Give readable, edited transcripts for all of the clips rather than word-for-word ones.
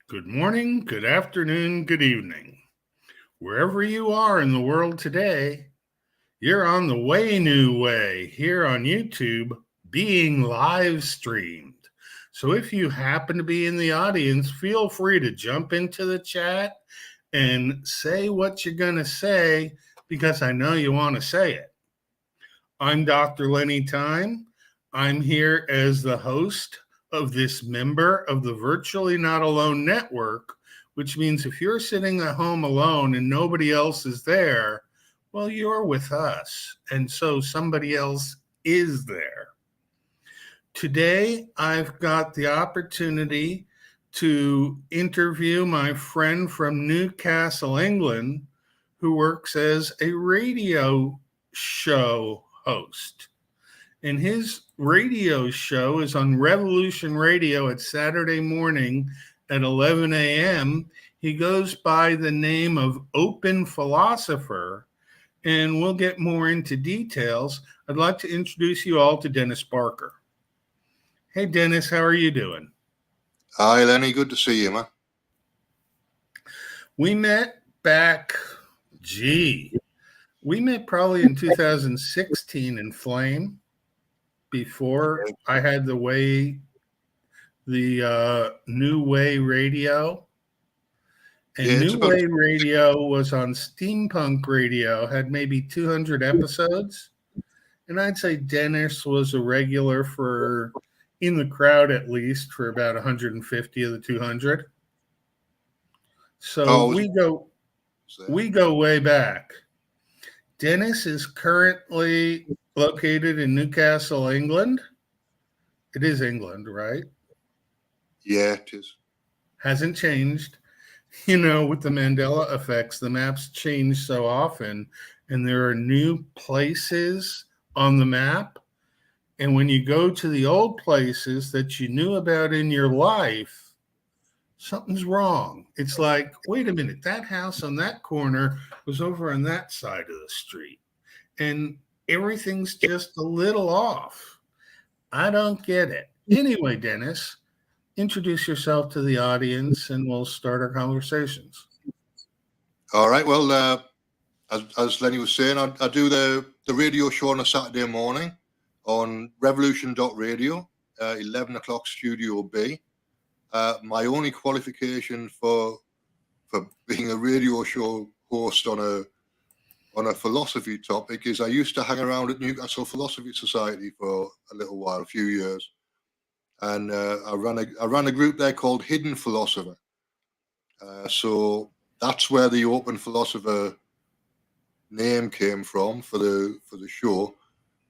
Good morning, good afternoon, good evening. Wherever you are in the world today, you're on the Way New Way here on YouTube being live streamed. So if you happen to be in the audience, feel free to jump into the chat and say what you're going to say because I know you want to say it. I'm Dr. Lenny Time. I'm here as the host of this member of the Virtually Not Alone network, which means if you're sitting at home alone and nobody else is there, well, you're with us. And so somebody else is there. Today, I've got the opportunity to interview my friend from Newcastle, England, who works as a radio show host. And his radio show is on Revolution Radio at Saturday morning at 11 a.m. He goes by the name of Open Philosopher, and we'll get more into details. I'd like to introduce you all to Dennis Barker. Hey, Dennis, how are you doing? Hi, Lenny. Good to see you, man. We met back, we met probably in 2016 in Flame before I had the New Way Radio. And New Way Radio was on Steampunk Radio, had maybe 200 episodes. And I'd say Dennis was a regular for, in the crowd at least, for about 150 of the 200. So we go way back. Dennis is currently located in Newcastle, England. It is England, right? Yeah, it is. Hasn't changed. You know, with the Mandela effects, the maps change so often, and there are new places on the map. And when you go to the old places that you knew about in your life, something's wrong. It's like, wait a minute, that house on that corner was over on that side of the street. And everything's just a little off. I don't get it. Anyway, Dennis, introduce yourself to the audience and we'll start our conversations. All right. Well, as Lenny was saying, I do the radio show on a Saturday morning on revolution.radio, 11 o'clock Studio B. My only qualification for being a radio show host on a philosophy topic is I used to hang around at Newcastle Philosophy Society for a little while, a few years. And I ran a group there called Hidden Philosopher. So that's where the Open Philosopher name came from for the show.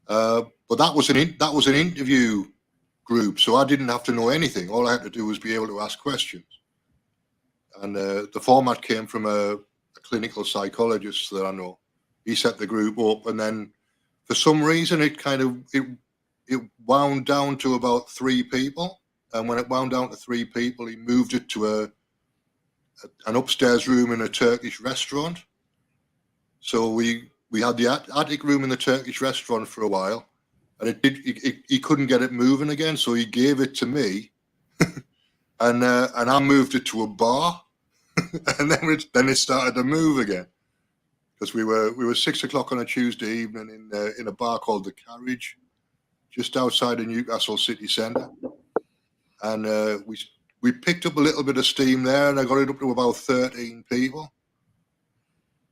But that was an interview group, so I didn't have to know anything. All I had to do was be able to ask questions. And the format came from a clinical psychologist that I know. He set the group up, and then for some reason it wound down to about 3 people. And when it wound down to 3 people, he moved it to an upstairs room in a Turkish restaurant. So we had the attic room in the Turkish restaurant for a while, and he couldn't get it moving again. So he gave it to me, and I moved it to a bar, and then it started to move again. Because we were 6 o'clock on a Tuesday evening in a bar called The Carriage, just outside of Newcastle city centre, and we picked up a little bit of steam there, and I got it up to about 13 people,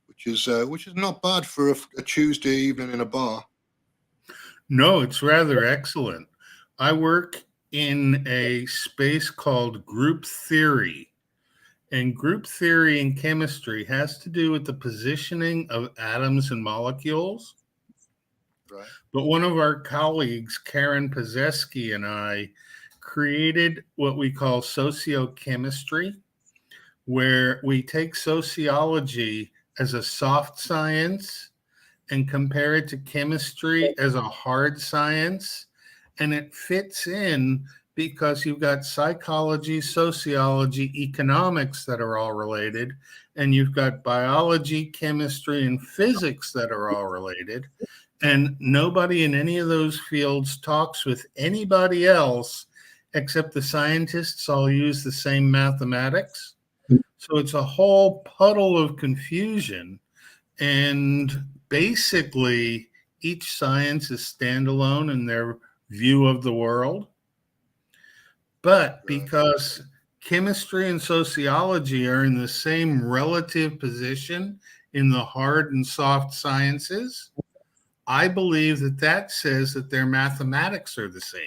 which is not bad for a Tuesday evening in a bar. No, it's rather excellent. I work in a space called group theory. And group theory in chemistry has to do with the positioning of atoms and molecules. Right. But one of our colleagues, Karen Pazeski, and I created what we call sociochemistry, where we take sociology as a soft science and compare it to chemistry as a hard science. And it fits in because you've got psychology, sociology, economics that are all related, and you've got biology, chemistry, and physics that are all related. And nobody in any of those fields talks with anybody else except the scientists all use the same mathematics. So it's a whole puddle of confusion. And basically, each science is standalone in their view of the world. But because chemistry and sociology are in the same relative position in the hard and soft sciences, I believe that says that their mathematics are the same.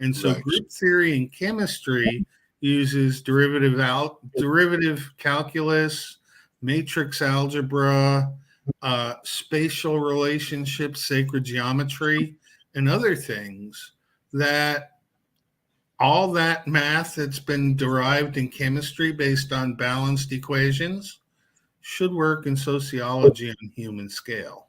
And so group theory in chemistry uses derivative calculus, matrix algebra, spatial relationships, sacred geometry, and other things that all that math that's been derived in chemistry based on balanced equations should work in sociology on human scale.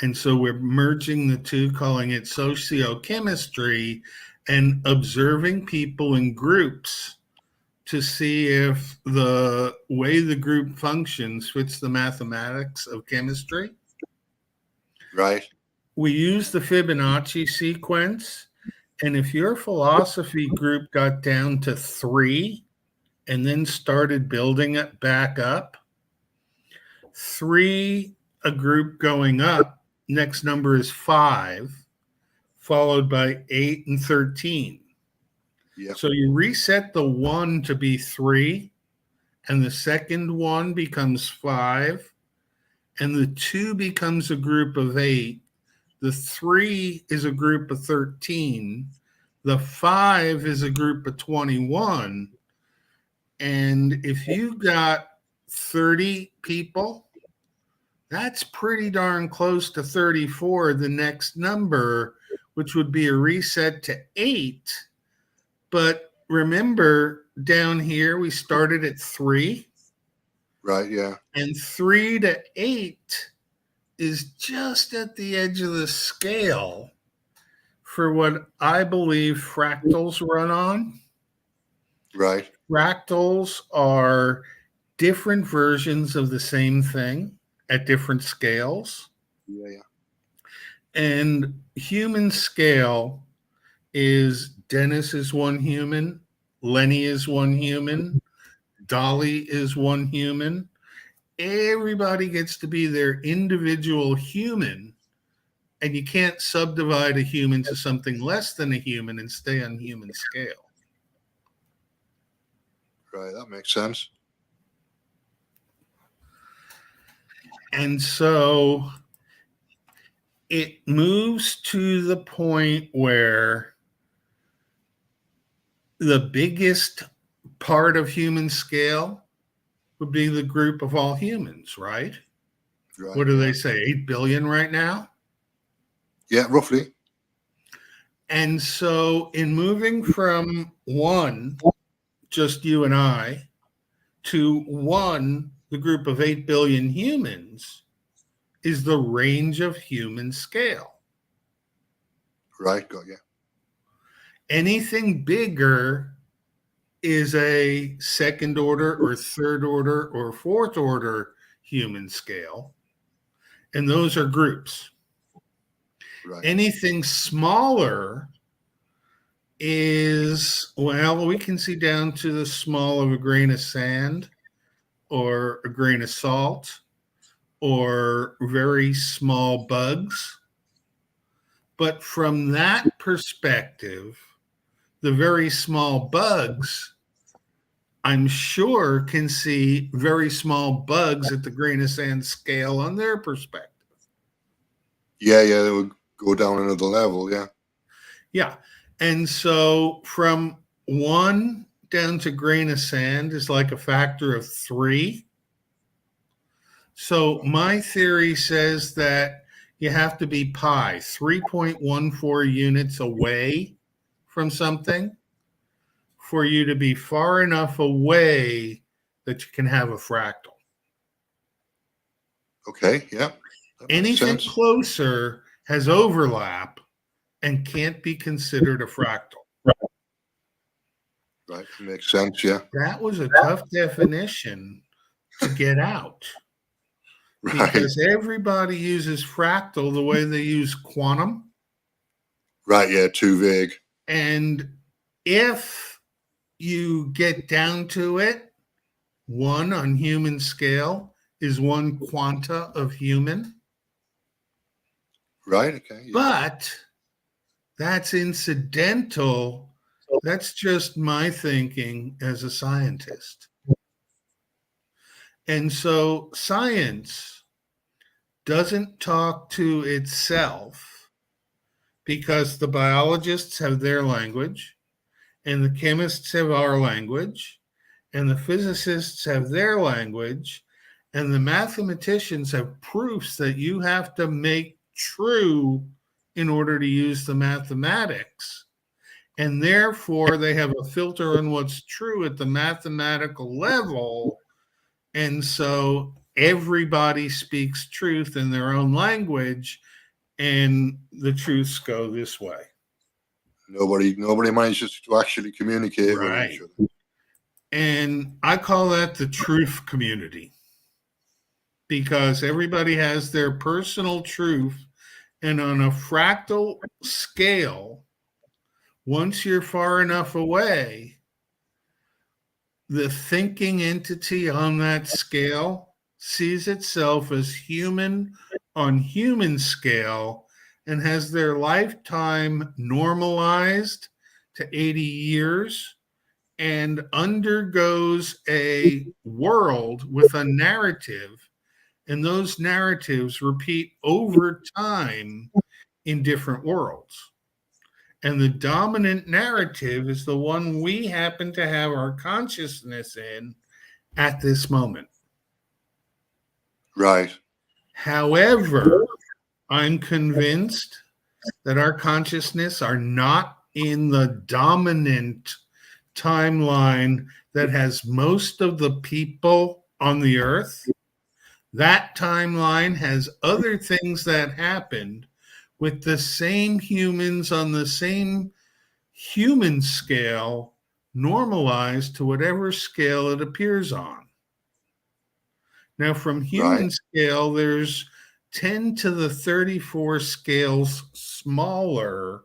And so we're merging the two, calling it sociochemistry, and observing people in groups to see if the way the group functions fits the mathematics of chemistry. Right. We use the Fibonacci sequence. And if your philosophy group got down to 3 and then started building it back up, 3, a group going up, next number is 5, followed by 8 and 13. Yep. So you reset the 1 to be 3, and the second one becomes 5, and the 2 becomes a group of 8. The 3 is a group of 13. The 5 is a group of 21. And if you got 30 people, that's pretty darn close to 34, the next number, which would be a reset to 8. But remember, down here, we started at 3. Right, yeah. And 3 to 8 is just at the edge of the scale for what I believe fractals run on. Right. Fractals are different versions of the same thing at different scales. Yeah. And human scale is Dennis is one human, Lenny is one human, Dolly is one human. Everybody gets to be their individual human, and you can't subdivide a human to something less than a human and stay on human scale. Right, that makes sense. And so it moves to the point where the biggest part of human scale would be the group of all humans, right? Right. What do they say, 8 billion right now? Yeah, roughly. And so in moving from 1, just you and I, to 1, the group of 8 billion humans, is the range of human scale. Right, got you. Anything bigger is a second order or third order or fourth order human scale. And those are groups. Right. Anything smaller is, well, we can see down to the small of a grain of sand or a grain of salt or very small bugs. But from that perspective, the very small bugs, I'm sure, can see very small bugs at the grain of sand scale on their perspective. Yeah, they would go down another level, yeah. Yeah. And so from 1 down to grain of sand is like a factor of 3. So my theory says that you have to be pi, 3.14 units away from something for you to be far enough away that you can have a fractal. Okay, yeah. Anything closer has overlap and can't be considered a fractal. Right, makes sense, yeah. That was a tough definition to get out. Right. Because everybody uses fractal the way they use quantum. Right, yeah, too vague. And if you get down to it, one on human scale is one quanta of human. Right, okay. Yeah. But that's incidental. That's just my thinking as a scientist. And so science doesn't talk to itself because the biologists have their language, and the chemists have our language, and the physicists have their language, and the mathematicians have proofs that you have to make true in order to use the mathematics. And therefore, they have a filter on what's true at the mathematical level. And so everybody speaks truth in their own language, and the truths go this way. Nobody manages to actually communicate with each other. And I call that the truth community, because everybody has their personal truth. And on a fractal scale, once you're far enough away, the thinking entity on that scale sees itself as human on human scale and has their lifetime normalized to 80 years and undergoes a world with a narrative, and those narratives repeat over time in different worlds. And the dominant narrative is the one we happen to have our consciousness in at this moment. Right. However, I'm convinced that our consciousness are not in the dominant timeline that has most of the people on the earth. That timeline has other things that happened with the same humans on the same human scale, normalized to whatever scale it appears on. Now, from human scale, there's 10 to the 34 scales smaller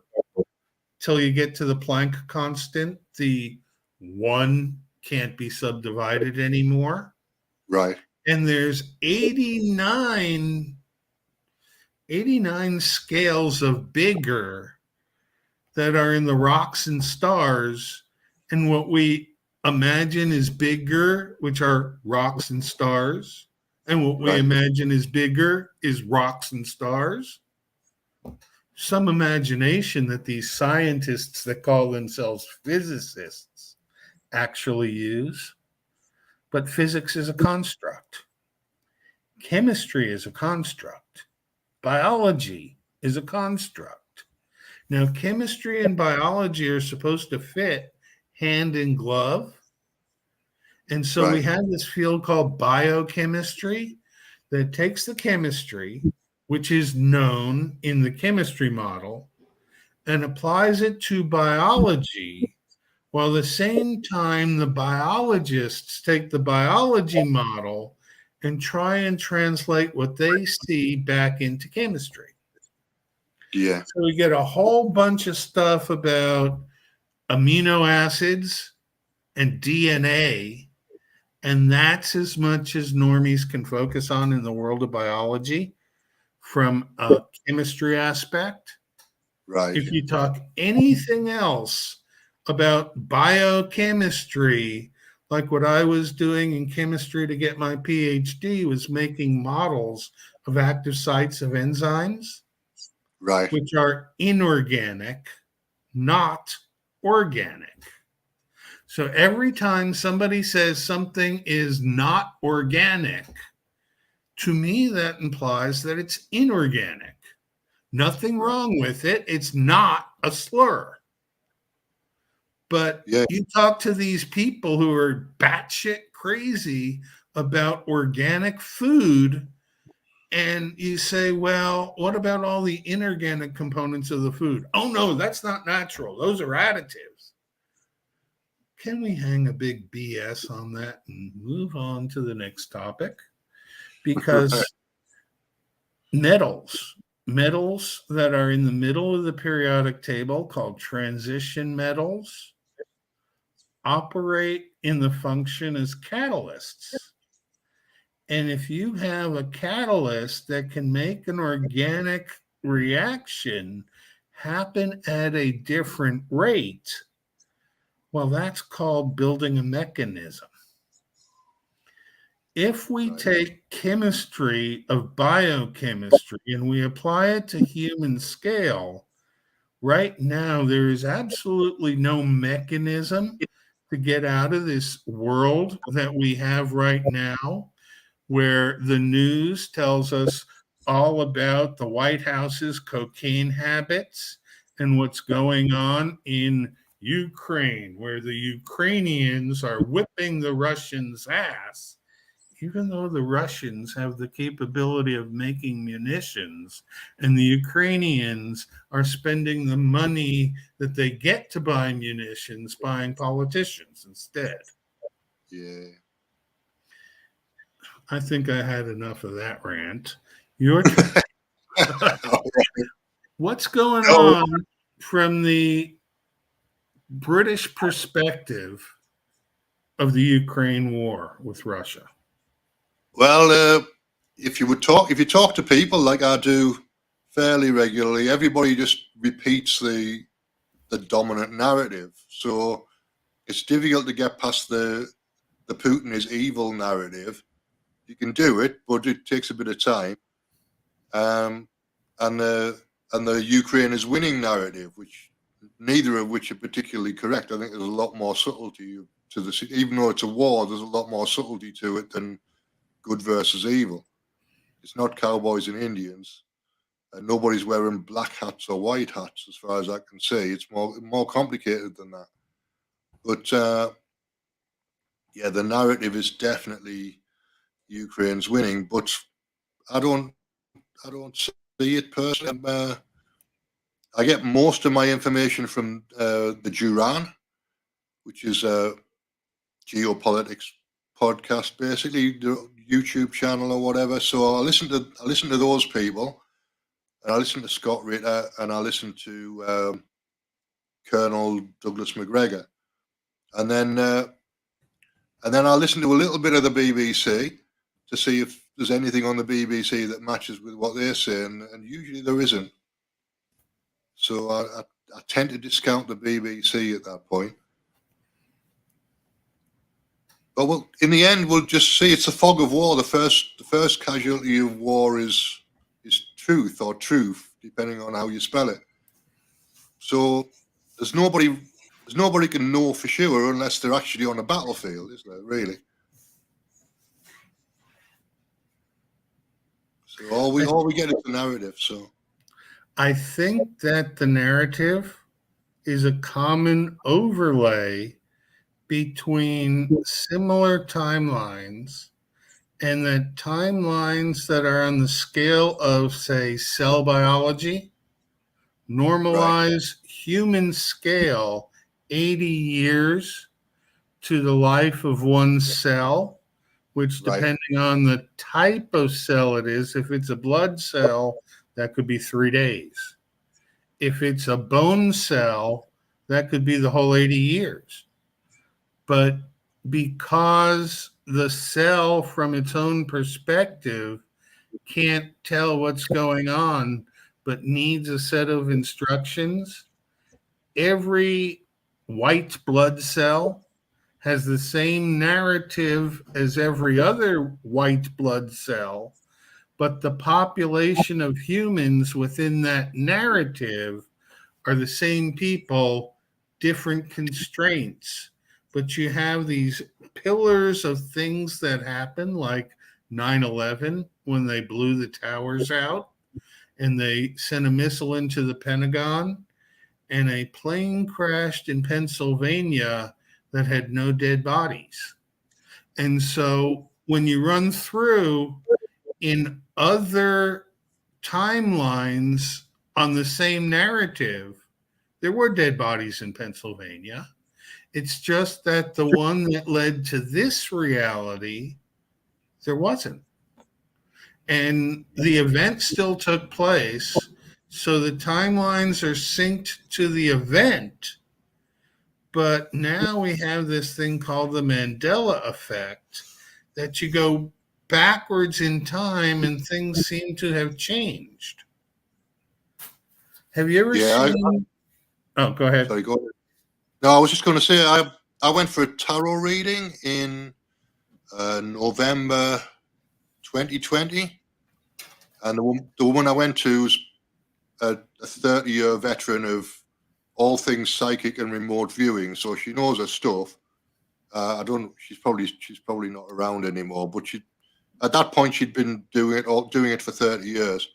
till you get to the Planck constant. The one can't be subdivided anymore. Right. And there's 89 scales of bigger that are in the rocks and stars. And what we imagine is bigger, which are rocks and stars. And what we imagine is bigger is rocks and stars. Some imagination that these scientists that call themselves physicists actually use. But physics is a construct. Chemistry is a construct. Biology is a construct. Now, chemistry and biology are supposed to fit hand in glove. And so we have this field called biochemistry that takes the chemistry, which is known in the chemistry model, and applies it to biology, while at the same time the biologists take the biology model and try and translate what they see back into chemistry. Yeah. So we get a whole bunch of stuff about amino acids and DNA, and that's as much as normies can focus on in the world of biology from a chemistry aspect. Right. If you talk anything else about biochemistry, like what I was doing in chemistry to get my PhD was making models of active sites of enzymes, which are inorganic, not organic. So every time somebody says something is not organic, to me that implies that it's inorganic. Nothing wrong with it. It's not a slur. But you talk to these people who are batshit crazy about organic food, and you say, well, what about all the inorganic components of the food? Oh, no, that's not natural. Those are additives. Can we hang a big BS on that and move on to the next topic? Because metals metals that are in the middle of the periodic table, called transition metals, operate in the function as catalysts. And if you have a catalyst that can make an organic reaction happen at a different rate, well, that's called building a mechanism. If we take chemistry of biochemistry and we apply it to human scale, right now there is absolutely no mechanism to get out of this world that we have right now, where the news tells us all about the White House's cocaine habits and what's going on in Ukraine, where the Ukrainians are whipping the Russians' ass, even though the Russians have the capability of making munitions, and the Ukrainians are spending the money that they get to buy munitions buying politicians instead. Yeah. I think I had enough of that rant. Your turn. What's going on from the British perspective of the Ukraine war with Russia? Well, if you talk to people like I do fairly regularly, everybody just repeats the dominant narrative. So it's difficult to get past the Putin is evil narrative. You can do it, but it takes a bit of time. And the Ukraine is winning narrative, which neither of which are particularly correct. I think there's a lot more subtlety to this. Even though it's a war, there's a lot more subtlety to it than good versus evil. It's not cowboys and Indians, and nobody's wearing black hats or white hats, as far as I can see. It's more complicated than that. But yeah, the narrative is definitely Ukraine's winning, but I don't see it personally. I get most of my information from the Duran, which is a geopolitics podcast, basically the YouTube channel or whatever. So I listen to those people, and I listen to Scott Ritter, and I listen to Colonel Douglas McGregor, and then I listen to a little bit of the BBC to see if there's anything on the BBC that matches with what they're saying, and usually there isn't. So I tend to discount the BBC at that point. But in the end, we'll just see it's a fog of war. The first casualty of war is truth or truth, depending on how you spell it. So there's nobody can know for sure unless they're actually on a battlefield, is there, really? So all we get is the narrative. So I think that the narrative is a common overlay between similar timelines, and that timelines that are on the scale of, say, cell biology, normalize human scale 80 years to the life of one cell, which, depending on the type of cell it is, if it's a blood cell, that could be 3 days. If it's a bone cell, that could be the whole 80 years. But because the cell from its own perspective can't tell what's going on, but needs a set of instructions, every white blood cell has the same narrative as every other white blood cell, but the population of humans within that narrative are the same people, different constraints. But you have these pillars of things that happen, like 9/11, when they blew the towers out and they sent a missile into the Pentagon, and a plane crashed in Pennsylvania that had no dead bodies. And so when you run through in other timelines on the same narrative, there were dead bodies in Pennsylvania. It's just that the one that led to this reality, there wasn't. and the event still took place. So the timelines are synced to the event. But now we have this thing called the Mandela effect that you go backwards in time and things seem to have changed. Have you ever seen? Oh, go ahead. Sorry, go ahead. No, I was just going to say I went for a tarot reading in November 2020, and the woman I went to was a 30-year veteran of all things psychic and remote viewing, so she knows her stuff. She's probably not around anymore, but at that point she'd been doing it for 30 years,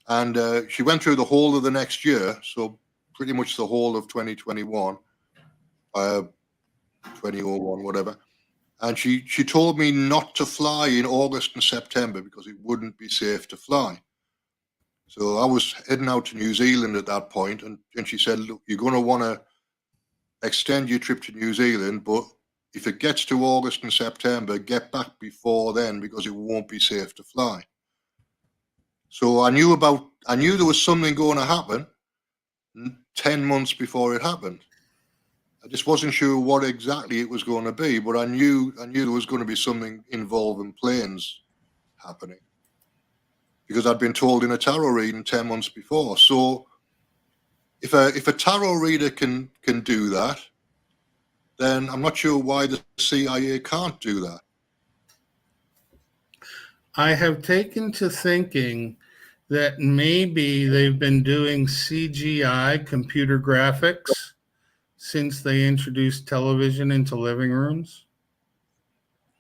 and she went through the whole of the next year, so pretty much the whole of 2021, 2001, whatever. And she told me not to fly in August and September because it wouldn't be safe to fly. So I was heading out to New Zealand at that point, and she said, look, you're going to want to extend your trip to New Zealand, but if it gets to August and September, get back before then because it won't be safe to fly. So I knew there was something going to happen 10 months before it happened. I just wasn't sure what exactly it was going to be, but I knew there was going to be something involving planes happening because I'd been told in a tarot reading 10 months before. So if a tarot reader can do that, then I'm not sure why the CIA can't do that. I have taken to thinking that maybe they've been doing CGI, computer graphics, since they introduced television into living rooms.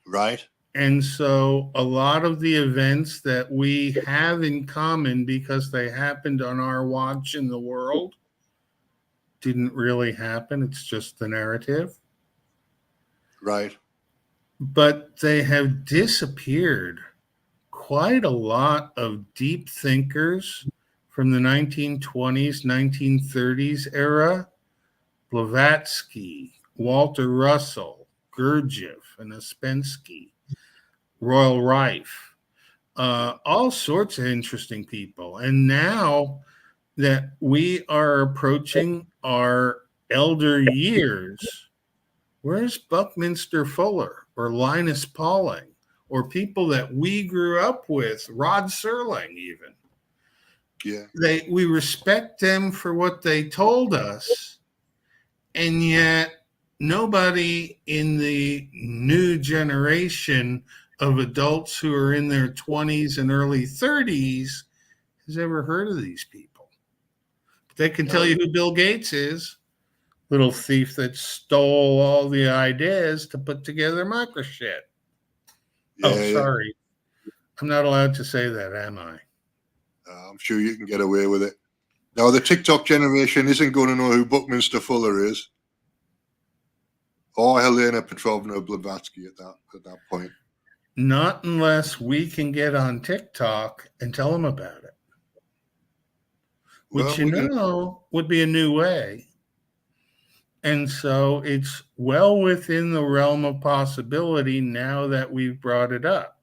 Right. And so a lot of the events that we have in common because they happened on our watch in the world didn't really happen. It's just the narrative. Right. But they have disappeared quite a lot of deep thinkers from the 1920s, 1930s era. Blavatsky, Walter Russell, Gurdjieff, and Ouspensky, Royal Rife, all sorts of interesting people. And now that we are approaching our elder years, where's Buckminster Fuller or Linus Pauling or people that we grew up with, Rod Serling even? Yeah. We respect them for what they told us. And yet, nobody in the new generation of adults who are in their 20s and early 30s has ever heard of these people. But they can tell you who Bill Gates is, little thief that stole all the ideas to put together microchip. Sorry. I'm not allowed to say that, am I? I'm sure you can get away with it. Now, the TikTok generation isn't going to know who Buckminster Fuller is or Helena Petrovna Blavatsky at that point. Not unless we can get on TikTok and tell them about it. Which, would be a new way. And so it's well within the realm of possibility now that we've brought it up.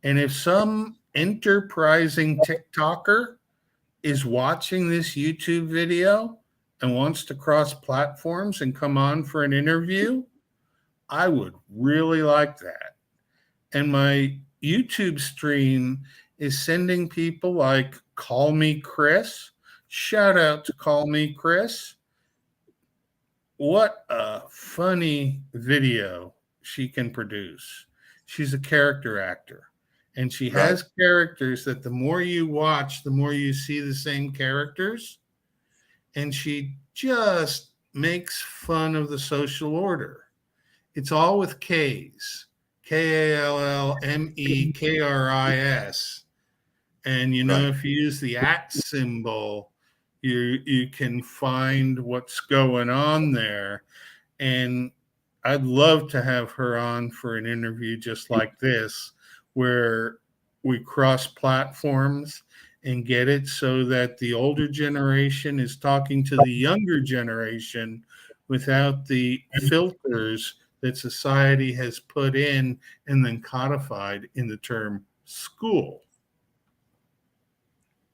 And if some enterprising TikToker is watching this YouTube video and wants to cross platforms and come on for an interview, I would really like that. And my YouTube stream is sending people like Call Me Chris. Shout out to Call Me Chris. What a funny video she can produce. She's a character actor. And she has characters that the more you watch, the more you see the same characters. And she just makes fun of the social order. It's all with K's. KALLMEKRIS. And, if you use the @ symbol, you can find what's going on there. And I'd love to have her on for an interview just like this, where we cross platforms and get it so that the older generation is talking to the younger generation without the filters that society has put in and then codified in the term school?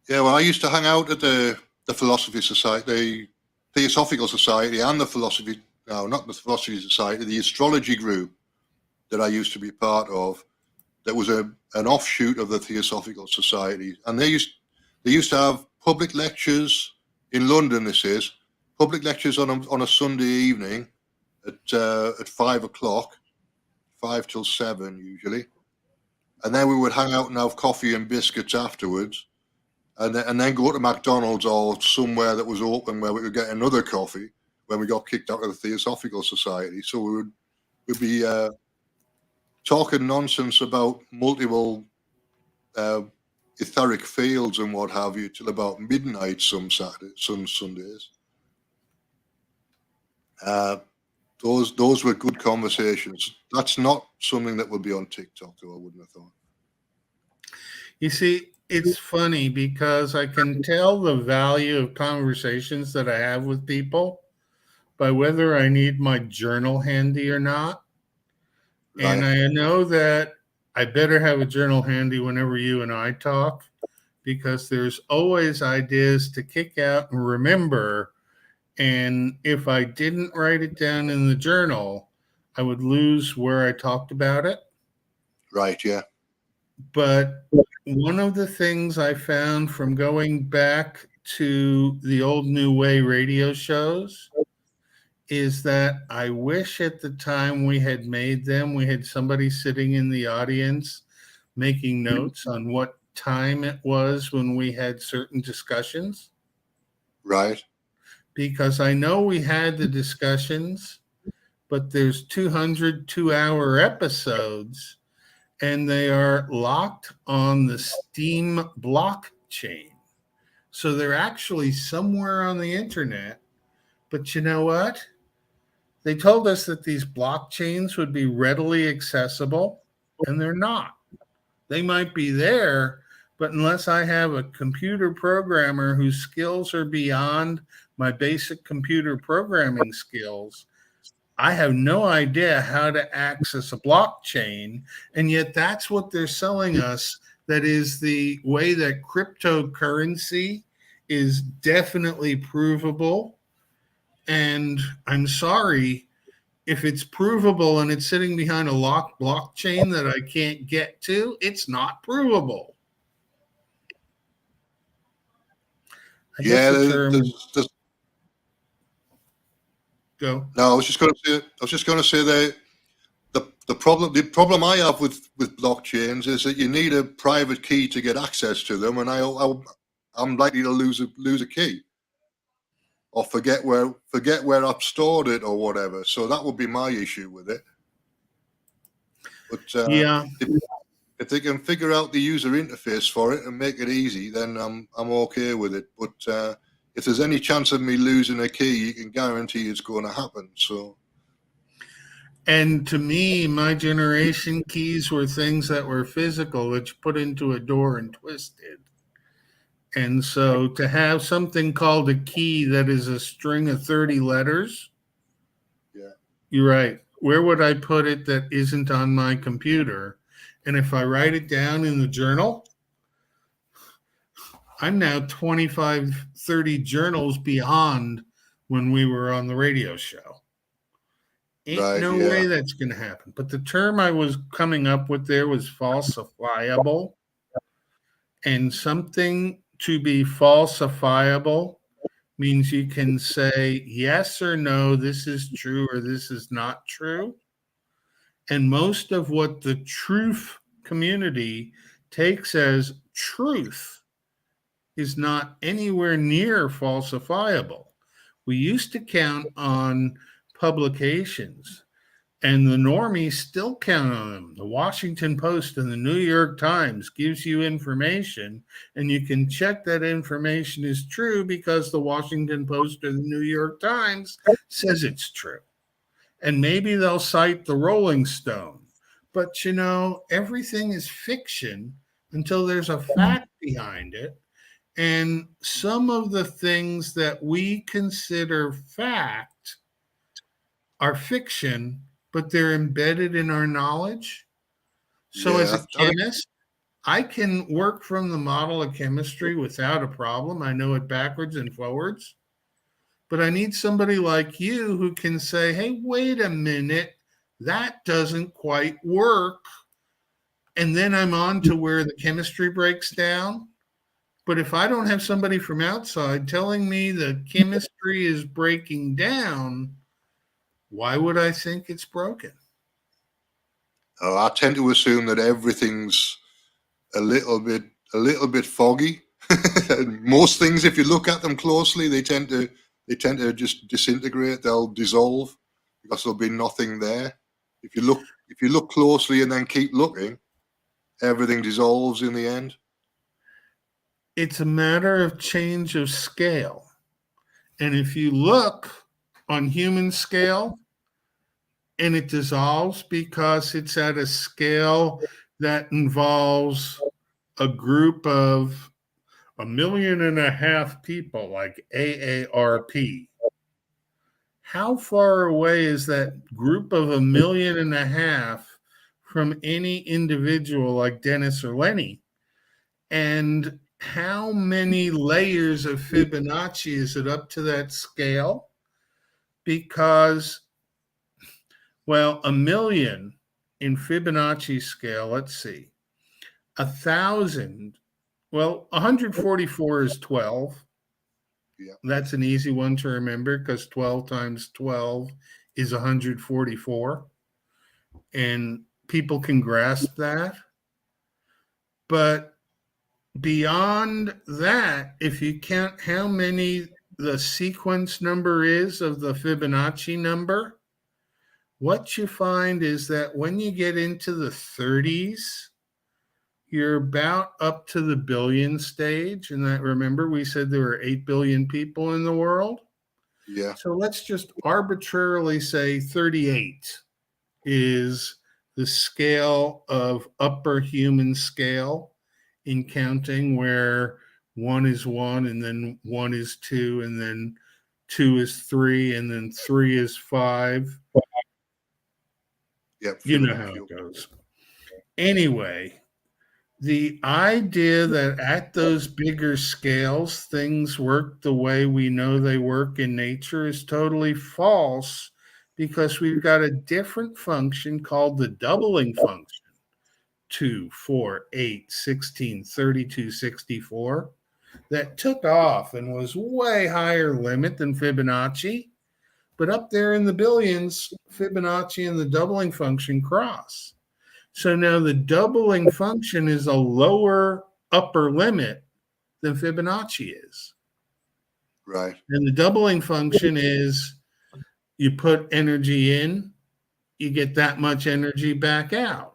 Yeah, well, I used to hang out at the Philosophy Society, the Theosophical Society, and not the Philosophy Society, the astrology group that I used to be part of. That was an offshoot of the Theosophical Society, and they used to have public lectures in London. This is public lectures on a Sunday evening at 5 o'clock, 5 till 7 usually, and then we would hang out and have coffee and biscuits afterwards. And then go to McDonald's or somewhere that was open where we could get another coffee when we got kicked out of the Theosophical Society. So we'd be talking nonsense about multiple etheric fields and what have you till about midnight some Sundays. Those were good conversations. That's not something that would be on TikTok, though, I wouldn't have thought. You see, it's funny because I can tell the value of conversations that I have with people by whether I need my journal handy or not. Right. And I know that I better have a journal handy whenever you and I talk, because there's always ideas to kick out and remember. And if I didn't write it down in the journal, I would lose where I talked about it. Right, yeah. But one of the things I found from going back to the old New Way radio shows is that I wish at the time we had made them, we had somebody sitting in the audience making notes on what time it was when we had certain discussions. Right. Because I know we had the discussions, but there's 200 2-hour episodes, and they are locked on the Steam blockchain. So they're actually somewhere on the internet. But you know what? They told us that these blockchains would be readily accessible, and they're not. They might be there, but unless I have a computer programmer whose skills are beyond my basic computer programming skills, I have no idea how to access a blockchain, and yet that's what they're selling us. That is the way that cryptocurrency is definitely provable. And I'm sorry, if it's provable and it's sitting behind a locked blockchain that I can't get to, it's not provable. Yeah, Go. No, I was just going to say that the problem I have with blockchains is that you need a private key to get access to them, and I'm likely to lose a key or forget where I've stored it or whatever. So that would be my issue with it. But yeah, if they can figure out the user interface for it and make it easy, then I'm okay with it. But if there's any chance of me losing a key, you can guarantee it's going to happen. So, and to me, my generation keys were things that were physical, that you put into a door and twisted. And so to have something called a key that is a string of 30 letters, yeah, you're right. Where would I put it that isn't on my computer? And if I write it down in the journal, I'm now 25, 30 journals beyond when we were on the radio show. Ain't no way that's going to happen. But the term I was coming up with there was falsifiable. And something to be falsifiable means you can say yes or no, this is true or this is not true. And most of what the truth community takes as truth is not anywhere near falsifiable. We used to count on publications, and the normies still count on them. The Washington Post and the New York Times gives you information, and you can check that information is true because the Washington Post or the New York Times says it's true. And maybe they'll cite the Rolling Stone. But, you know, everything is fiction until there's a fact behind it. And some of the things that we consider fact are fiction, but they're embedded in our knowledge. So as a chemist, I can work from the model of chemistry without a problem. I know it backwards and forwards. But I need somebody like you who can say, hey, wait a minute, that doesn't quite work. And then I'm on to where the chemistry breaks down. But if I don't have somebody from outside telling me the chemistry is breaking down, why would I think it's broken? I tend to assume that everything's a little bit foggy. Most things, if you look at them closely, they tend to just disintegrate. They'll dissolve because there'll be nothing there. If you look closely and then keep looking, everything dissolves in the end. It's a matter of change of scale. And if you look on human scale, and it dissolves because it's at a scale that involves a group of 1.5 million people, like AARP. How far away is that group of 1.5 million from any individual like Dennis or Lenny? And how many layers of Fibonacci is it up to that scale? Because, well, 1 million in Fibonacci scale, let's see, 1,000, well, 144 is 12. Yeah. That's an easy one to remember because 12 times 12 is 144. And people can grasp that. But beyond that, if you count how many the sequence number is of the Fibonacci number, what you find is that when you get into the 30s, you're about up to the billion stage. And that, remember, we said there were 8 billion people in the world. Yeah. So let's just arbitrarily say 38 is the scale of upper human scale in counting, where 1 is 1, and then 1 is 2, and then 2 is 3, and then 3 is 5. Yep. You know how it goes. Anyway, the idea that at those bigger scales, things work the way we know they work in nature is totally false, because we've got a different function called the doubling function. 2, 4, 8, 16, 32, 64, that took off and was way higher limit than Fibonacci. But up there in the billions, Fibonacci and the doubling function cross. So now the doubling function is a lower upper limit than Fibonacci is. Right. And the doubling function is you put energy in, you get that much energy back out.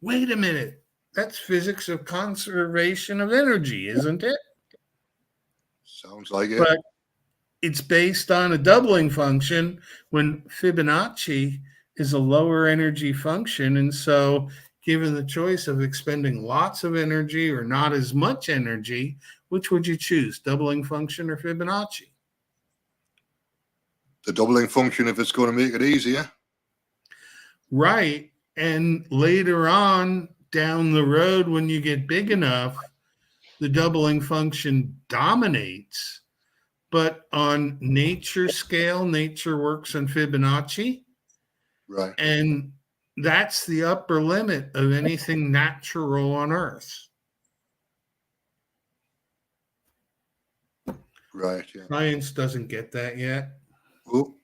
Wait a minute. That's physics of conservation of energy, isn't it? Sounds like it. But it's based on a doubling function when Fibonacci is a lower energy function. And so, given the choice of expending lots of energy or not as much energy, which would you choose, doubling function or Fibonacci? The doubling function, if it's going to make it easier. Right. And later on down the road, when you get big enough, the doubling function dominates. But on nature scale, nature works on Fibonacci. Right. And that's the upper limit of anything natural on Earth. Right. Yeah. Science doesn't get that yet. Ooh.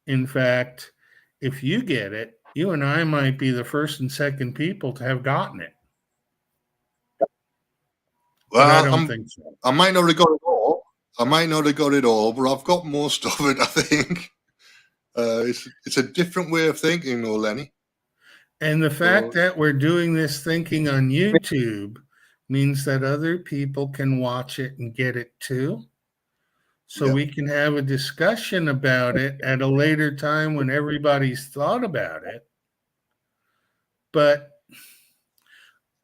In fact, if you get it, you and I might be the first and second people to have gotten it. Well, but I don't think so. I might not have got it all. But I've got most of it, I think. It's a different way of thinking, though, Lenny. And the fact that we're doing this thinking on YouTube means that other people can watch it and get it too. So we can have a discussion about it at a later time when everybody's thought about it. But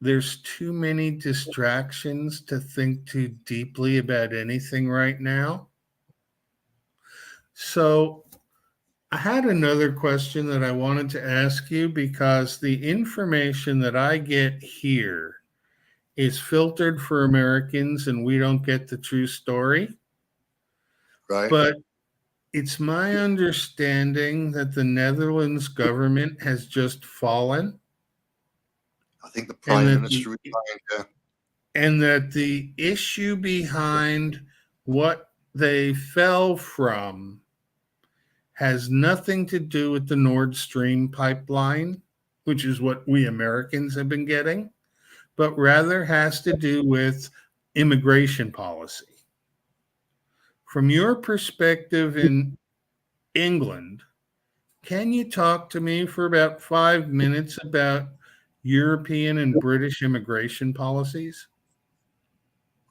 there's too many distractions to think too deeply about anything right now. So I had another question that I wanted to ask you because the information that I get here is filtered for Americans and we don't get the true story. Right. But it's my understanding that the Netherlands government has just fallen I think the and Prime Minister resigned. Yeah. and that the issue behind what they fell from has nothing to do with the Nord Stream pipeline, which is what we Americans have been getting, but rather has to do with immigration policy. From your perspective in England, can you talk to me for about 5 minutes about European and British immigration policies?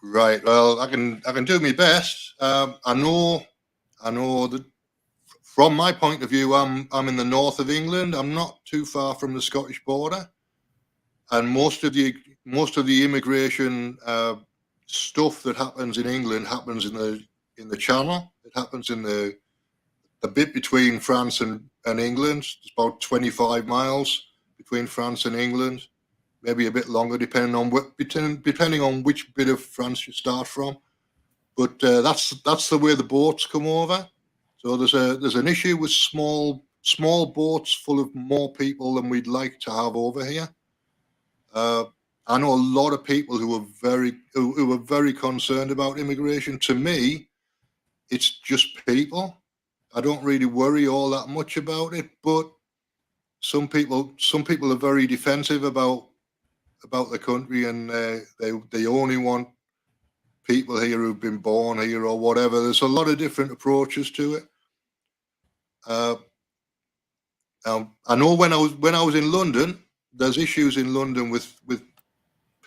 Right. Well, I can do my best. I know that from my point of view, I'm in the north of England. I'm not too far from the Scottish border, and most of the immigration stuff that happens in England happens in the Channel. It happens in the bit between France and England. It's about 25 miles between France and England, maybe a bit longer depending on which bit of France you start from. But that's the way the boats come over. So there's an issue with small boats full of more people than we'd like to have over here. I know a lot of people who are very concerned about immigration. To me, it's just people. I don't really worry all that much about it, but some people are very defensive about the country, and they only want people here who've been born here or whatever. There's a lot of different approaches to it. I know when I was in London, there's issues in London with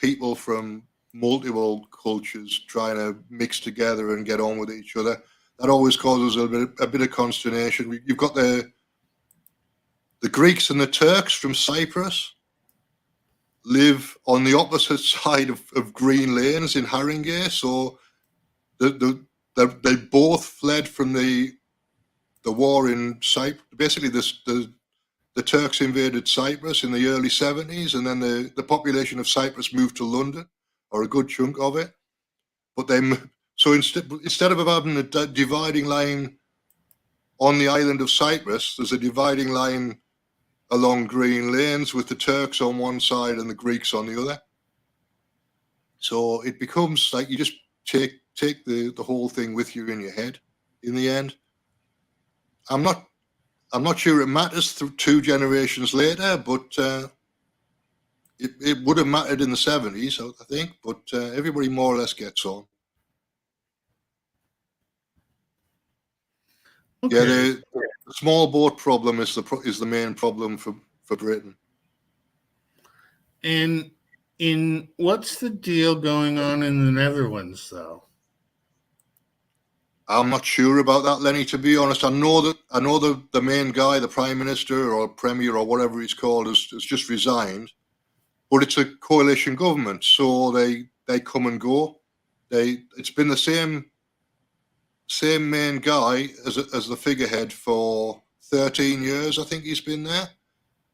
people from multiple cultures trying to mix together and get on with each other. That always causes a bit of consternation. You've got the Greeks and the Turks from Cyprus live on the opposite side of Green Lanes in Haringey, so they both fled from the war in Cyprus. Basically, the Turks invaded Cyprus in the early 70s, and then the population of Cyprus moved to London, or a good chunk of it. But so instead of having a dividing line on the island of Cyprus, there's a dividing line along Green Lanes with the Turks on one side and the Greeks on the other. So it becomes like you just take the whole thing with you in your head in the end. I'm not sure it matters through 2 generations later, but it would have mattered in the 70s, I think. But everybody more or less gets on. Okay. Yeah, the small boat problem is the main problem for Britain. And what's the deal going on in the Netherlands, though? I'm not sure about that, Lenny. To be honest, I know the main guy, the Prime Minister or Premier or whatever he's called, has just resigned. But it's a coalition government, so they come and go. It's been the same main guy as the figurehead for 13 years. I think he's been there,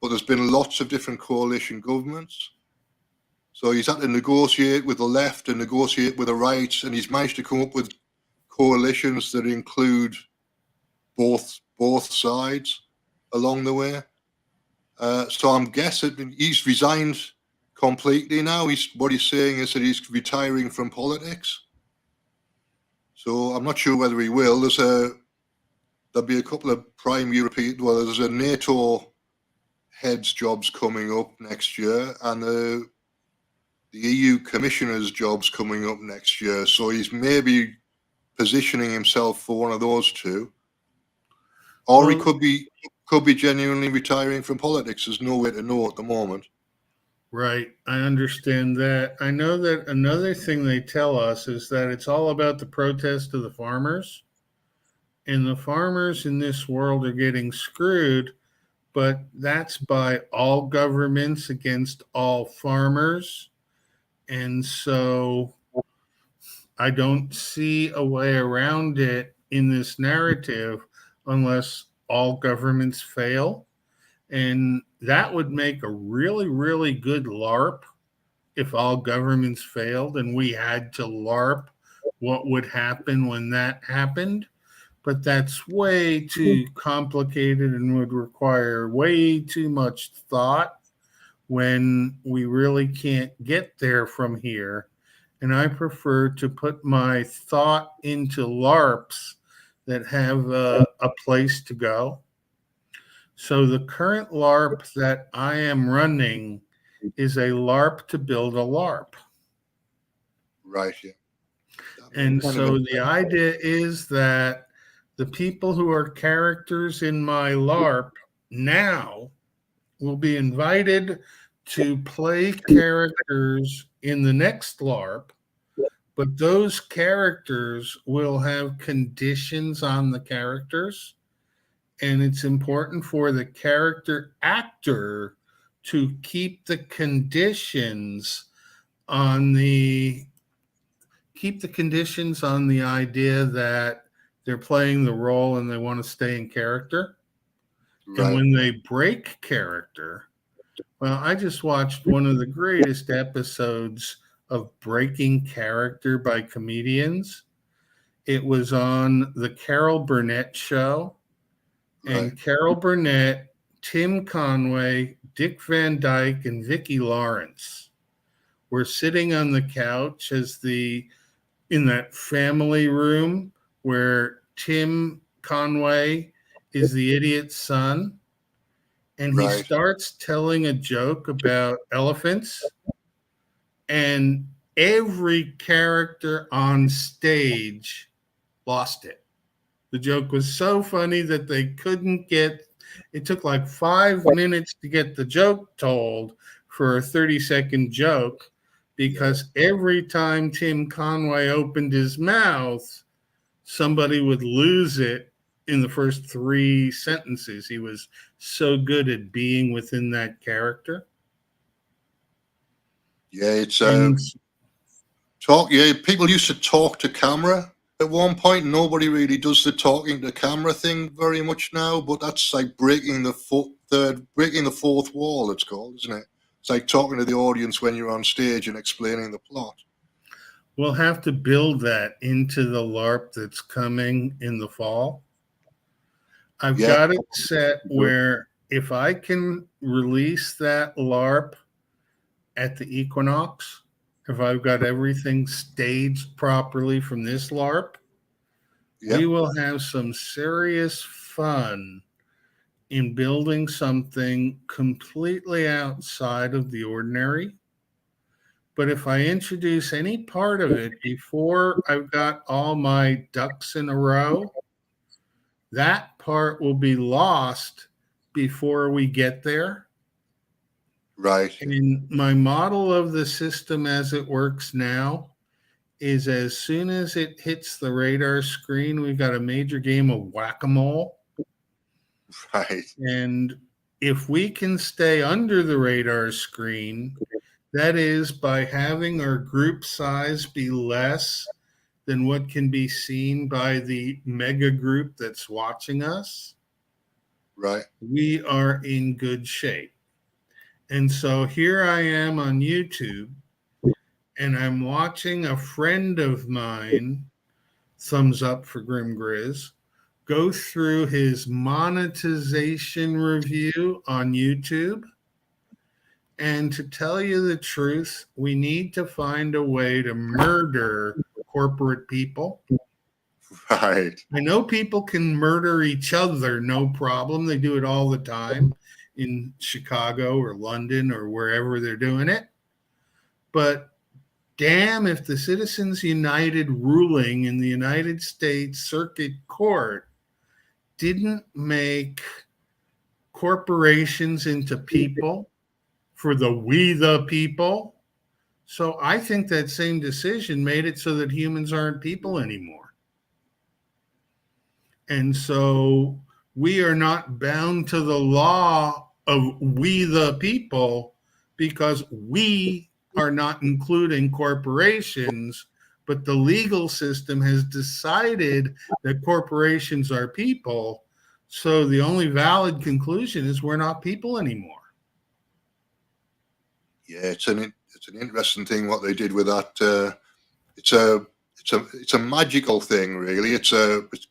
but there's been lots of different coalition governments. So he's had to negotiate with the left and negotiate with the right, and he's managed to come up with coalitions that include both sides along the way. So I'm guessing he's resigned completely now. What he's saying is that he's retiring from politics. So I'm not sure whether he will. There'll be a couple of prime European. Well, there's a NATO heads jobs coming up next year, and the EU commissioner's jobs coming up next year. So he's maybe positioning himself for one of those two, or he could be genuinely retiring from politics. There's no way to know at the moment. Right, I understand that. I know that another thing they tell us is that it's all about the protest of the farmers, and the farmers in this world are getting screwed, but that's by all governments against all farmers. And so I don't see a way around it in this narrative unless all governments fail. And that would make a really, really good LARP if all governments failed and we had to LARP what would happen when that happened. But that's way too complicated and would require way too much thought when we really can't get there from here. And I prefer to put my thought into LARPs that have a place to go. So the current LARP that I am running is a LARP to build a LARP. Right. Yeah. And so the idea is that the people who are characters in my LARP now will be invited to play characters in the next LARP, but those characters will have conditions on the characters. And it's important for the character actor to keep the conditions on the idea that they're playing the role and they want to stay in character. Right. And when they break character, well, I just watched one of the greatest episodes of breaking character by comedians. It was on the Carol Burnett show. Right. And Carol Burnett, Tim Conway, Dick Van Dyke, and Vicki Lawrence were sitting on the couch in that family room where Tim Conway is the idiot's son. And he starts telling a joke about elephants. And every character on stage lost it. The joke was so funny that they couldn't it took like 5 minutes to get the joke told for a 30-second joke, because every time Tim Conway opened his mouth, somebody would lose it in the first 3 sentences. He was so good at being within that character. Yeah, it's talk. Yeah, people used to talk to camera at one point. Nobody really does the talking to camera thing very much now, but that's like breaking the fourth wall, it's called, isn't it? It's like talking to the audience when you're on stage and explaining the plot. We'll have to build that into the LARP that's coming in the fall. I've got it set where if I can release that LARP at the equinox, if I've got everything staged properly from this LARP, we will have some serious fun in building something completely outside of the ordinary. But if I introduce any part of it before I've got all my ducks in a row, that part will be lost before we get there. Right. And my model of the system as it works now is as soon as it hits the radar screen, we've got a major game of whack-a-mole. Right. And if we can stay under the radar screen, that is by having our group size be less than what can be seen by the mega group that's watching us, right, we are in good shape. And so here I am on YouTube, and I'm watching a friend of mine, thumbs up for Grim Grizz, go through his monetization review on YouTube. And to tell you the truth, we need to find a way to murder corporate people. Right. I know people can murder each other, no problem. They do it all the time in Chicago or London or wherever they're doing it. But damn, if the Citizens United ruling in the United States Circuit Court didn't make corporations into people for we the people. So I think that same decision made it so that humans aren't people anymore. And so we are not bound to the law of we the people because we are not including corporations, but the legal system has decided that corporations are people. So the only valid conclusion is we're not people anymore. Yeah, it's an interesting thing what they did with that. It's a magical thing, really. It's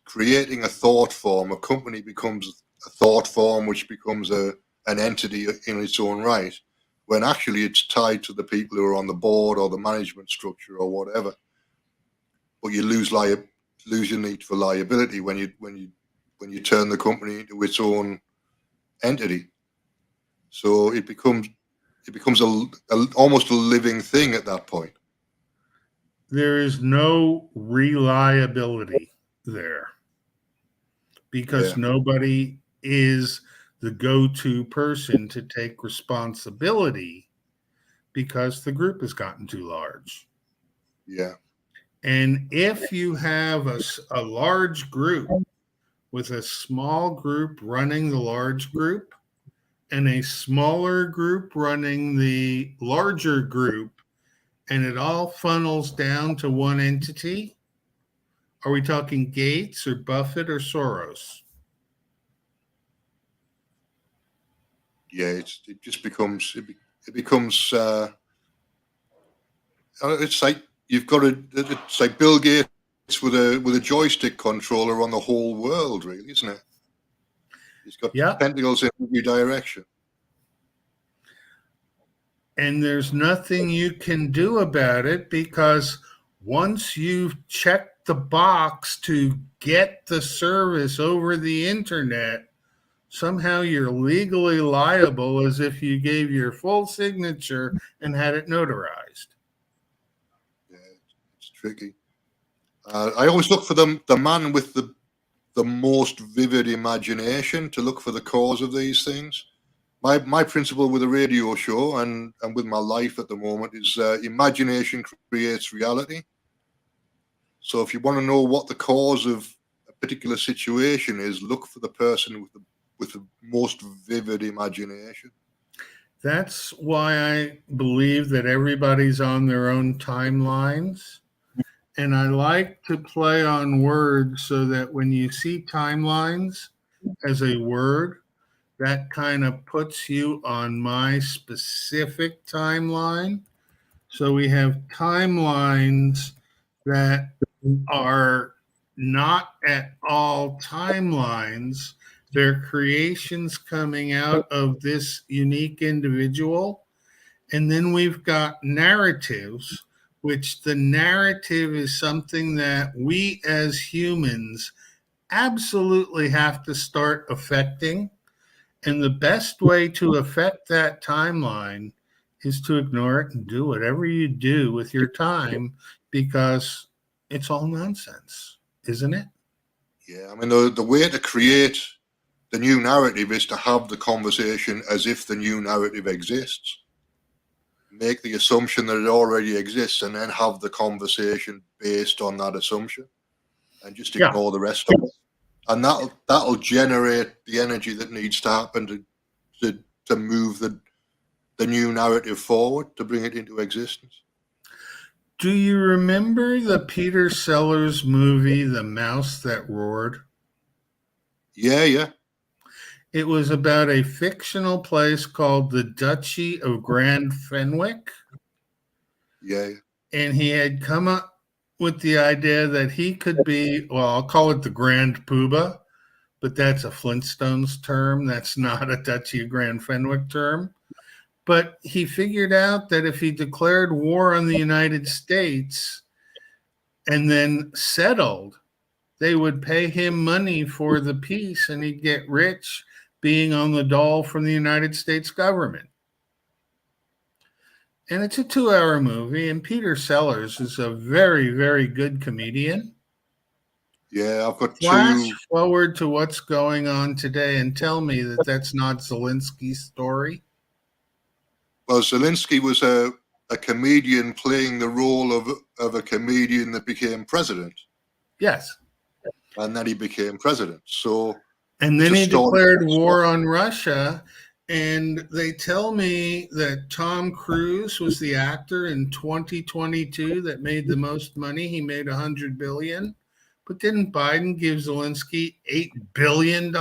creating a thought form. A company becomes a thought form, which becomes an entity in its own right, when actually it's tied to the people who are on the board or the management structure or whatever. But you lose your need for liability when you turn the company into its own entity. So it becomes almost a living thing at that point. There is no reliability there because nobody is the go-to person to take responsibility because the group has gotten too large. Yeah. And if you have a large group with a small group running the large group and a smaller group running the larger group, and it all funnels down to one entity, are we talking Gates or Buffett or Soros? Yeah, it becomes it's like it's like Bill Gates with a joystick controller on the whole world, really, isn't it? He's got tentacles in every direction. And there's nothing you can do about it because once you've checked the box to get the service over the internet, somehow you're legally liable as if you gave your full signature and had it notarized. Yeah, it's tricky. I always look for the man with the most vivid imagination to look for the cause of these things. My principle with a radio show and with my life at the moment is imagination creates reality. So if you want to know what the cause of a particular situation is, look for the person with the most vivid imagination. That's why I believe that everybody's on their own timelines. And I like to play on words so that when you see timelines as a word, that kind of puts you on my specific timeline. So we have timelines that are not at all timelines. They're creations coming out of this unique individual. And then we've got narratives, which the narrative is something that we as humans absolutely have to start affecting. And the best way to affect that timeline is to ignore it and do whatever you do with your time because it's all nonsense, isn't it? Yeah, I mean, the way to create the new narrative is to have the conversation as if the new narrative exists. Make the assumption that it already exists and then have the conversation based on that assumption and just ignore the rest of it. And that'll generate the energy that needs to happen to move the new narrative forward, to bring it into existence. Do you remember the Peter Sellers movie, The Mouse That Roared? Yeah. It was about a fictional place called the Duchy of Grand Fenwick. Yeah. And he had come up with the idea that he could be, well, I'll call it the Grand Poobah, but that's a Flintstones term. That's not a Duchy of Grand Fenwick term. But he figured out that if he declared war on the United States and then settled, they would pay him money for the peace and he'd get rich being on the dole from the United States government. And it's a 2-hour movie, and Peter Sellers is a very, very good comedian. Yeah, I've got Flash forward to what's going on today and tell me that that's not Zelensky's story. Well, Zelensky was a comedian playing the role of a comedian that became president. Yes. And then he became president. So, and then he declared war on Russia. And they tell me that Tom Cruise was the actor in 2022 that made the most money. He made $100 billion, But didn't Biden give Zelensky $8 billion?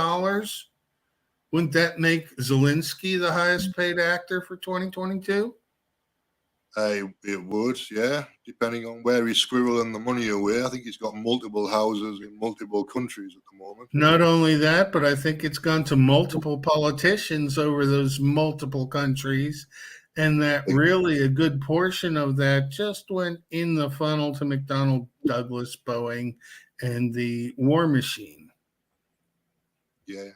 Wouldn't that make Zelensky the highest paid actor for 2022? It would, yeah, depending on where he's squirreling the money away. I think he's got multiple houses in multiple countries at the moment. Not only that, but I think it's gone to multiple politicians over those multiple countries, and that really a good portion of that just went in the funnel to McDonnell Douglas, Boeing, and the war machine. Yeah.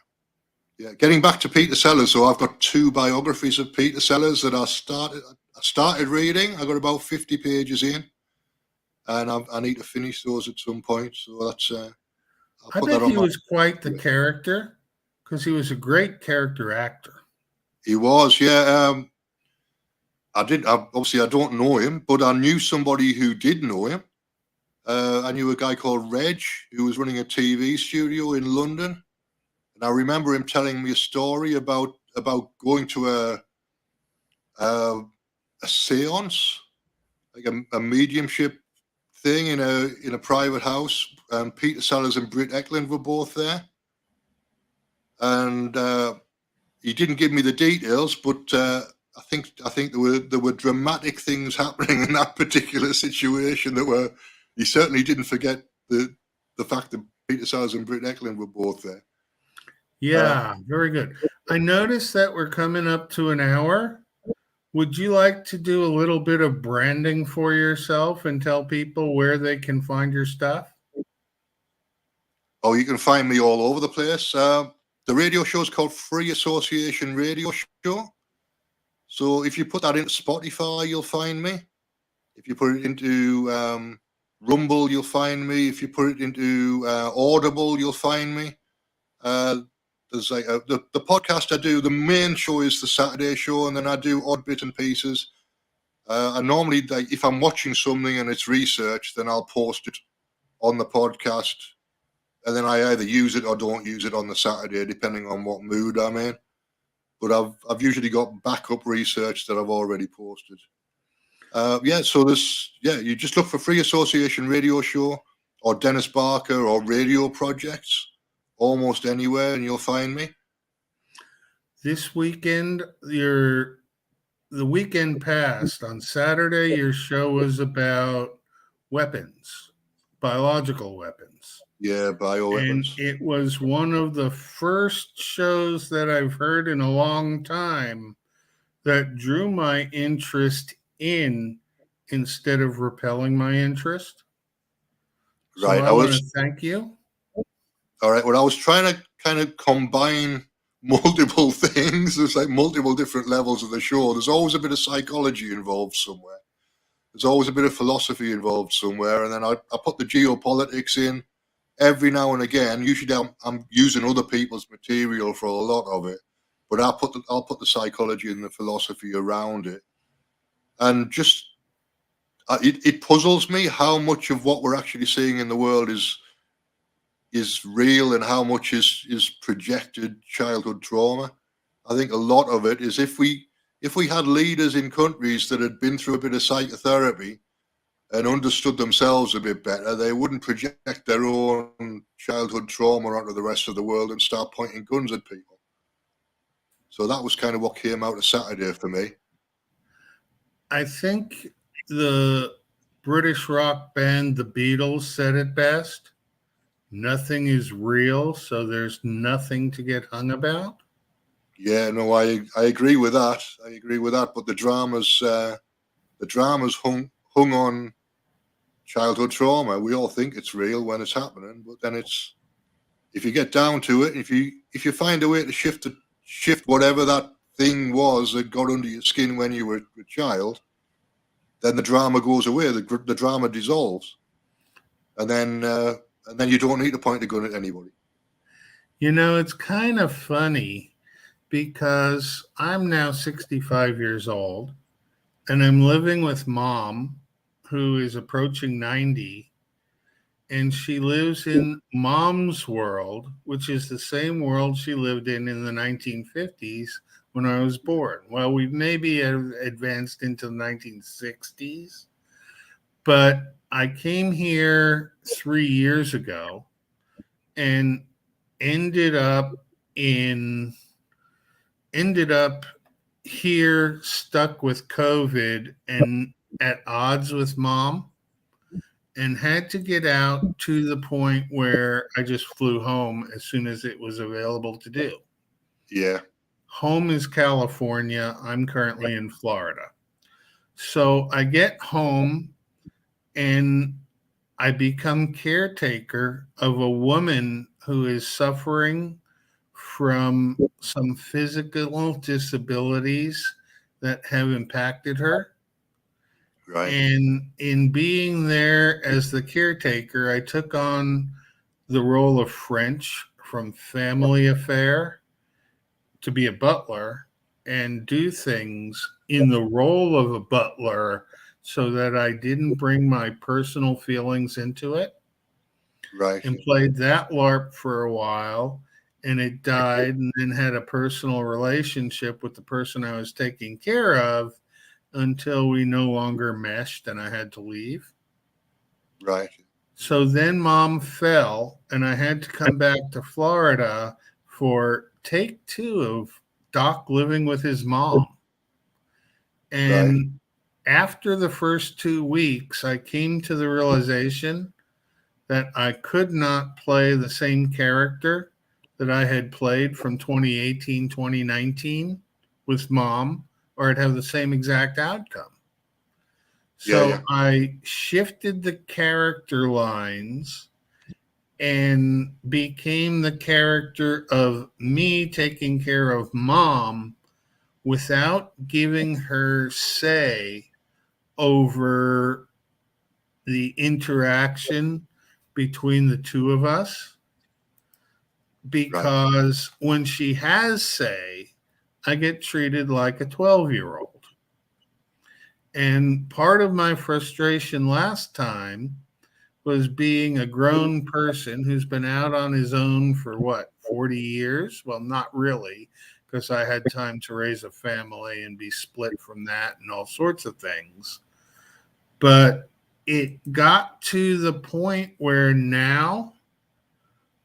Getting back to Peter Sellers, so I've got 2 biographies of Peter Sellers that I started reading. I got about 50 pages in, and I need to finish those at some point. So that's. I bet he was quite the character, because he was a great character actor. He was, yeah. Obviously, I don't know him, but I knew somebody who did know him. I knew a guy called Reg who was running a TV studio in London. And I remember him telling me a story about going to a seance, like a mediumship thing in a private house. Peter Sellers and Britt Eklund were both there, and he didn't give me the details, but I think there were dramatic things happening in that particular situation that he certainly didn't forget the fact that Peter Sellers and Britt Eklund were both there. Yeah, very good. I noticed that we're coming up to an hour. Would you like to do a little bit of branding for yourself and tell people where they can find your stuff? Oh, you can find me all over the place. The radio show is called Free Association Radio Show. So if you put that into Spotify, you'll find me. If you put it into Rumble, you'll find me. If you put it into Audible, you'll find me. There's like the podcast I do. The main show is the Saturday show, and then I do odd bits and pieces. I normally, like, if I'm watching something and it's research, then I'll post it on the podcast, and then I either use it or don't use it on the Saturday, depending on what mood I'm in. But I've usually got backup research that I've already posted. So you just look for Free Association Radio Show or Dennis Barker or Radio Projects almost anywhere, and you'll find me. This weekend, the weekend past, on Saturday, your show was about weapons, biological weapons. Yeah, bioweapons. And it was one of the first shows that I've heard in a long time that drew my interest in instead of repelling my interest. Right. So I want to thank you. All right. Well, I was trying to kind of combine multiple things. There's like multiple different levels of the show. There's always a bit of psychology involved somewhere. There's always a bit of philosophy involved somewhere. And then I put the geopolitics in every now and again. Usually I'm using other people's material for a lot of it, but I'll put the psychology and the philosophy around it. And just it puzzles me how much of what we're actually seeing in the world is real and how much is projected childhood trauma. I think a lot of it is if we had leaders in countries that had been through a bit of psychotherapy and understood themselves a bit better, they wouldn't project their own childhood trauma onto the rest of the world and start pointing guns at people. So that was kind of what came out of Saturday for me. I think the British rock band The Beatles said it best. Nothing is real, so there's nothing to get hung about. Yeah, no, I agree with that. But the drama's hung on childhood trauma. We all think it's real when it's happening, but then if you get down to it, if you find a way to shift whatever that thing was that got under your skin when you were a child, then the drama goes away. The drama dissolves, and then you don't need to point a gun at anybody. You know, it's kind of funny because I'm now 65 years old and I'm living with Mom, who is approaching 90, and she lives in Mom's world, which is the same world she lived in the 1950s when I was born. Well, we maybe have advanced into the 1960s, but I came here 3 years ago and ended up in ended up here stuck with COVID and at odds with mom, and had to get out to the point where I just flew home as soon as it was available to do. Yeah. Home is California. I'm currently in Florida. So I get home and I become caretaker of a woman who is suffering from some physical disabilities that have impacted her. Right. And in being there as the caretaker, I took on the role of French from family affair to be a butler and do things in the role of a butler so that I didn't bring my personal feelings into it, Right. and played that LARP for a while. And it died, and then had a personal relationship with the person I was taking care of until we no longer meshed and I had to leave. Right. So then mom fell, and I had to come back to Florida for take 2 of Doc living with his mom. And after the first 2 weeks, I came to the realization that I could not play the same character that I had played from 2018, 2019 with mom, or I'd have the same exact outcome. So I shifted the character lines and became the character of me taking care of mom without giving her say over the interaction between the two of us. Because when she has say, I get treated like a 12-year-old. And part of my frustration last time was being a grown person who's been out on his own for 40 years? Well, not really, because I had time to raise a family and be split from that and all sorts of things. But it got to the point where now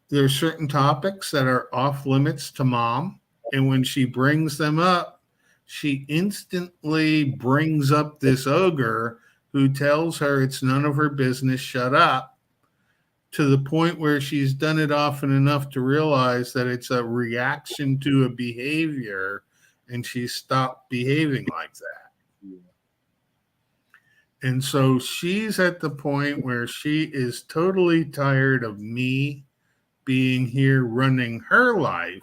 there are certain topics that are off limits to mom. And when she brings them up, she instantly brings up this ogre who tells her it's none of her business, shut up, to the point where she's done it often enough to realize that it's a reaction to a behavior, and she stopped behaving like that. And so she's at the point where she is totally tired of me being here running her life,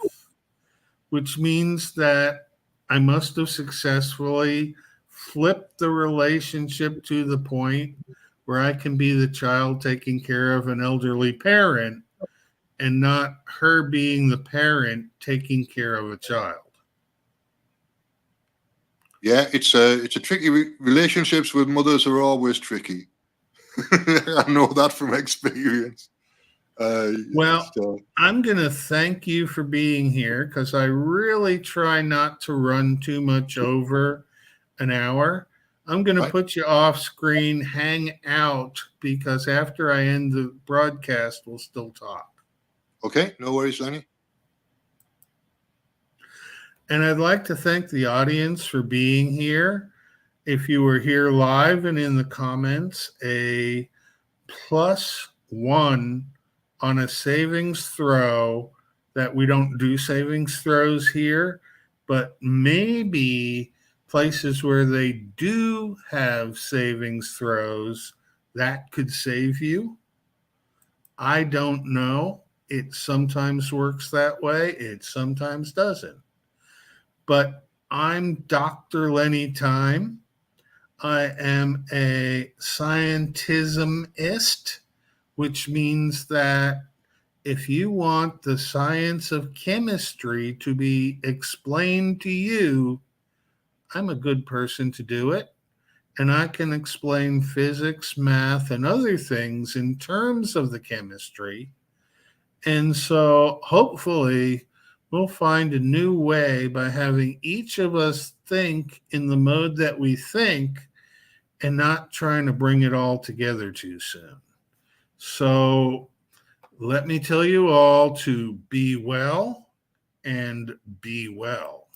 which means that I must have successfully flipped the relationship to the point where I can be the child taking care of an elderly parent and not her being the parent taking care of a child. Yeah, it's a tricky relationships with mothers are always tricky. I know that from experience. I'm going to thank you for being here, because I really try not to run too much over an hour. I'm going to put you off screen, hang out, because after I end the broadcast, we'll still talk. Okay, no worries, Lenny. And I'd like to thank the audience for being here. If you were here live and in the comments, a +1 on a savings throw, that we don't do savings throws here, but maybe places where they do have savings throws, that could save you. I don't know. It sometimes works that way. It sometimes doesn't. But I'm Dr. Lenny Time. I am a scientismist, which means that if you want the science of chemistry to be explained to you, I'm a good person to do it. And I can explain physics, math, and other things in terms of the chemistry. And so hopefully we'll find a new way by having each of us think in the mode that we think, and not trying to bring it all together too soon. So let me tell you all to be well and be well.